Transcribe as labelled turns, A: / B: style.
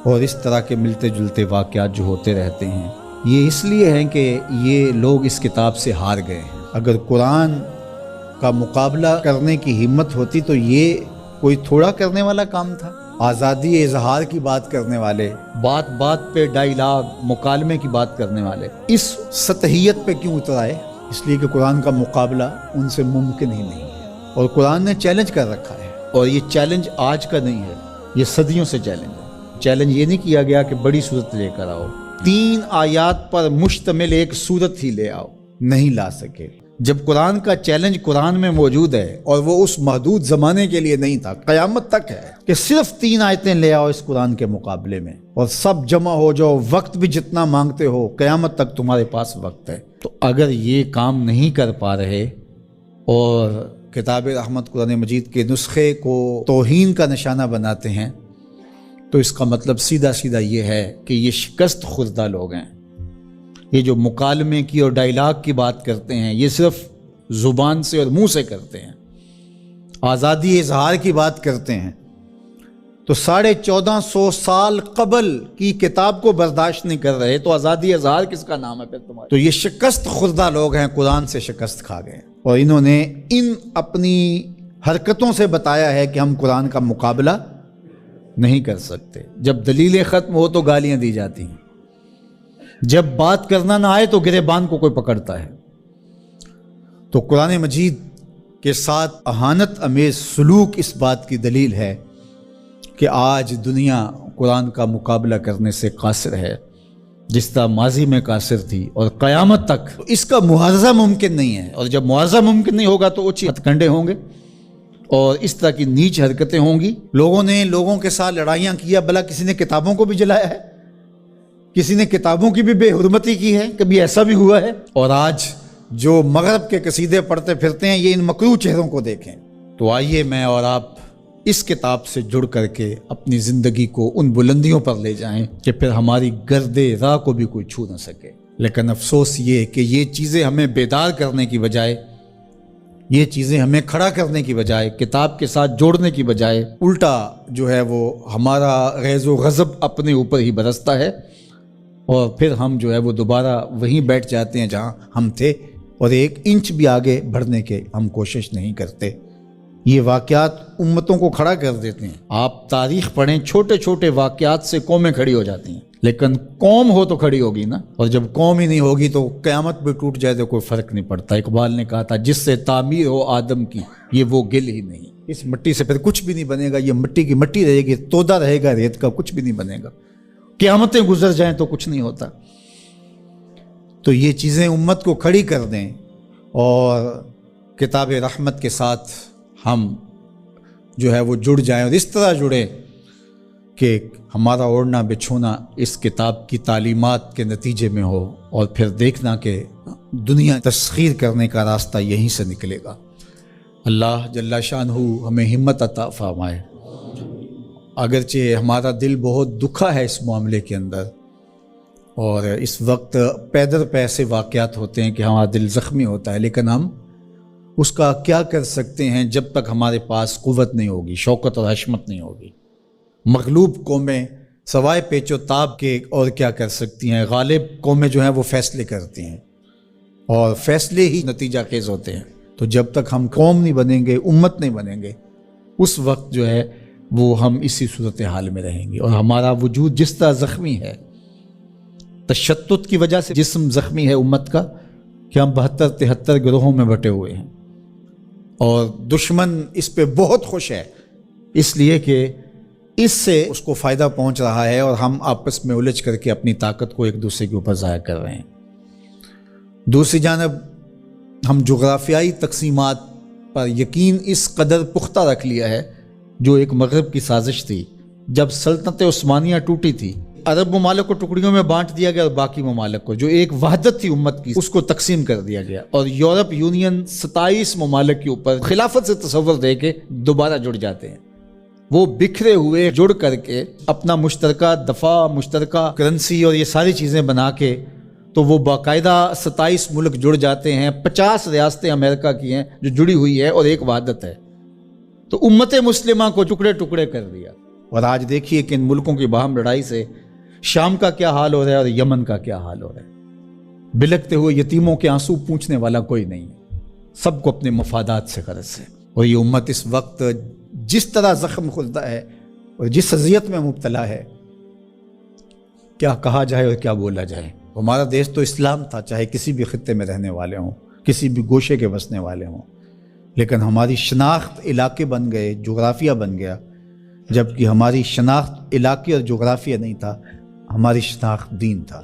A: اور اس طرح کے ملتے جلتے واقعات جو ہوتے رہتے ہیں یہ اس لیے ہیں کہ یہ لوگ اس کتاب سے ہار گئے ہیں۔ اگر قرآن کا مقابلہ کرنے کی ہمت ہوتی تو یہ کوئی تھوڑا کرنے والا کام تھا۔ آزادی اظہار کی بات کرنے والے، بات بات پہ ڈائیلاگ مکالمے کی بات کرنے والے اس سطحیت پہ کیوں اتر آئے؟ اس لیے کہ قرآن کا مقابلہ ان سے ممکن ہی نہیں ہے، اور قرآن نے چیلنج کر رکھا ہے، اور یہ چیلنج آج کا نہیں ہے، یہ صدیوں سے چیلنج ہے۔ چیلنج یہ نہیں کیا گیا کہ بڑی صورت لے کر آؤ، 3 آیات پر مشتمل ایک صورت ہی لے آؤ، نہیں لا سکے۔ جب قرآن کا چیلنج قرآن میں موجود ہے اور وہ اس محدود زمانے کے لیے نہیں تھا، قیامت تک ہے کہ صرف 3 آیتیں لے آؤ اس قرآن کے مقابلے میں اور سب جمع ہو جاؤ، وقت بھی جتنا مانگتے ہو، قیامت تک تمہارے پاس وقت ہے۔ تو اگر یہ کام نہیں کر پا رہے اور کتاب رحمت قرآن مجید کے نسخے کو توہین کا نشانہ بناتے ہیں تو اس کا مطلب سیدھا سیدھا یہ ہے کہ یہ شکست خوردہ لوگ ہیں۔ یہ جو مکالمے کی اور ڈائیلاگ کی بات کرتے ہیں یہ صرف زبان سے اور منہ سے کرتے ہیں۔ آزادی اظہار کی بات کرتے ہیں تو 1450 سال قبل کی کتاب کو برداشت نہیں کر رہے، تو آزادی اظہار کس کا نام ہے پھر تمہارا؟ تو یہ شکست خوردہ لوگ ہیں، قرآن سے شکست کھا گئے، اور انہوں نے ان اپنی حرکتوں سے بتایا ہے کہ ہم قرآن کا مقابلہ نہیں کر سکتے۔ جب دلیلیں ختم ہو تو گالیاں دی جاتی ہیں، جب بات کرنا نہ آئے تو گریبان کو کوئی پکڑتا ہے۔ تو قرآن مجید کے ساتھ اہانت امیز سلوک اس بات کی دلیل ہے کہ آج دنیا قرآن کا مقابلہ کرنے سے قاصر ہے، جس طرح ماضی میں قاصر تھی، اور قیامت تک اس کا معاوضہ ممکن نہیں ہے، اور جب معاوضہ ممکن نہیں ہوگا تو اوچی ہتھ کنڈے ہوں گے اور اس طرح کی نیچ حرکتیں ہوں گی۔ لوگوں نے لوگوں کے ساتھ لڑائیاں کیا، بھلا کسی نے کتابوں کو بھی جلایا ہے، کسی نے کتابوں کی بھی بے حرمتی کی ہے، کبھی ایسا بھی ہوا ہے؟ اور آج جو مغرب کے قصیدے پڑھتے پھرتے ہیں یہ ان مکروہ چہروں کو دیکھیں۔ تو آئیے میں اور آپ اس کتاب سے جڑ کر کے اپنی زندگی کو ان بلندیوں پر لے جائیں کہ پھر ہماری گرد راہ کو بھی کوئی چھو نہ سکے۔ لیکن افسوس یہ کہ یہ چیزیں ہمیں بیدار کرنے کی بجائے، یہ چیزیں ہمیں کھڑا کرنے کی بجائے، کتاب کے ساتھ جوڑنے کی بجائے، الٹا جو ہے وہ ہمارا غیظ و غضب اپنے اوپر ہی برستا ہے، اور پھر ہم جو ہے وہ دوبارہ وہیں بیٹھ جاتے ہیں جہاں ہم تھے، اور 1 انچ بھی آگے بڑھنے کے ہم کوشش نہیں کرتے۔ یہ واقعات امتوں کو کھڑا کر دیتے ہیں۔ آپ تاریخ پڑھیں، چھوٹے چھوٹے واقعات سے قومیں کھڑی ہو جاتی ہیں، لیکن قوم ہو تو کھڑی ہوگی نا، اور جب قوم ہی نہیں ہوگی تو قیامت بھی ٹوٹ جائے تو کوئی فرق نہیں پڑتا۔ اقبال نے کہا تھا جس سے تعمیر ہو آدم کی یہ وہ گل ہی نہیں، اس مٹی سے پھر کچھ بھی نہیں بنے گا، یہ مٹی کی مٹی رہے گی، تودا رہے گا ریت کا، کچھ بھی نہیں بنے گا، قیامتیں گزر جائیں تو کچھ نہیں ہوتا۔ تو یہ چیزیں امت کو کھڑی کر دیں اور کتاب رحمت کے ساتھ ہم جو ہے وہ جڑ جائیں، اور اس طرح جڑیں کہ ہمارا اوڑھنا بچھونا اس کتاب کی تعلیمات کے نتیجے میں ہو، اور پھر دیکھنا کہ دنیا تسخیر کرنے کا راستہ یہیں سے نکلے گا۔ اللہ جل شانہ ہمیں ہمت عطا فرمائے۔ اگرچہ ہمارا دل بہت دکھا ہے اس معاملے کے اندر، اور اس وقت پیدر پہ ایسے واقعات ہوتے ہیں کہ ہمارا دل زخمی ہوتا ہے، لیکن ہم اس کا کیا کر سکتے ہیں جب تک ہمارے پاس قوت نہیں ہوگی، شوکت اور حشمت نہیں ہوگی۔ مغلوب قومیں سوائے پیچ و تاب کے اور کیا کر سکتی ہیں؟ غالب قومیں جو ہیں وہ فیصلے کرتی ہیں، اور فیصلے ہی نتیجہ خیز ہوتے ہیں۔ تو جب تک ہم قوم نہیں بنیں گے، امت نہیں بنیں گے، اس وقت جو ہے وہ ہم اسی صورتحال میں رہیں گے، اور ہمارا وجود جس طرح زخمی ہے، تشتت کی وجہ سے جسم زخمی ہے امت کا کہ ہم 72-73 گروہوں میں بٹے ہوئے ہیں، اور دشمن اس پہ بہت خوش ہے، اس لیے کہ اس سے اس کو فائدہ پہنچ رہا ہے، اور ہم آپس میں الجھ کر کے اپنی طاقت کو ایک دوسرے کے اوپر ضائع کر رہے ہیں۔ دوسری جانب ہم جغرافیائی تقسیمات پر یقین اس قدر پختہ رکھ لیا ہے، جو ایک مغرب کی سازش تھی۔ جب سلطنت عثمانیہ ٹوٹی تھی، عرب ممالک کو ٹکڑیوں میں بانٹ دیا گیا، اور باقی ممالک کو جو ایک وحدت تھی امت کی اس کو تقسیم کر دیا گیا، اور یورپ یونین 27 ممالک کے اوپر خلافت سے تصور دے کے دوبارہ جڑ جاتے ہیں۔ وہ بکھرے ہوئے جڑ کر کے اپنا مشترکہ دفاع، مشترکہ کرنسی اور یہ ساری چیزیں بنا کے تو وہ باقاعدہ 27 ملک جڑ جاتے ہیں۔ 50 ریاستیں امریکہ کی ہیں جو جڑی ہوئی ہے، اور ایک وحدت ہے۔ تو امت مسلمہ کو ٹکڑے ٹکڑے کر دیا۔ اور آج دیکھیے کہ ان ملکوں کی باہم لڑائی سے شام کا کیا حال ہو رہا ہے اور یمن کا کیا حال ہو رہا ہے۔ بلکتے ہوئے یتیموں کے آنسو پوچھنے والا کوئی نہیں ہے، سب کو اپنے مفادات سے غرض ہے۔ اور یہ امت اس وقت جس طرح زخم خوردہ ہے اور جس اذیت میں مبتلا ہے، کیا کہا جائے اور کیا بولا جائے۔ ہمارا دیش تو اسلام تھا، چاہے کسی بھی خطے میں رہنے والے ہوں، کسی بھی گوشے کے بسنے والے ہوں، لیکن ہماری شناخت علاقے بن گئے، جغرافیہ بن گیا، جبکہ ہماری شناخت علاقے اور جغرافیہ نہیں تھا، ہماری شناخت دین تھا۔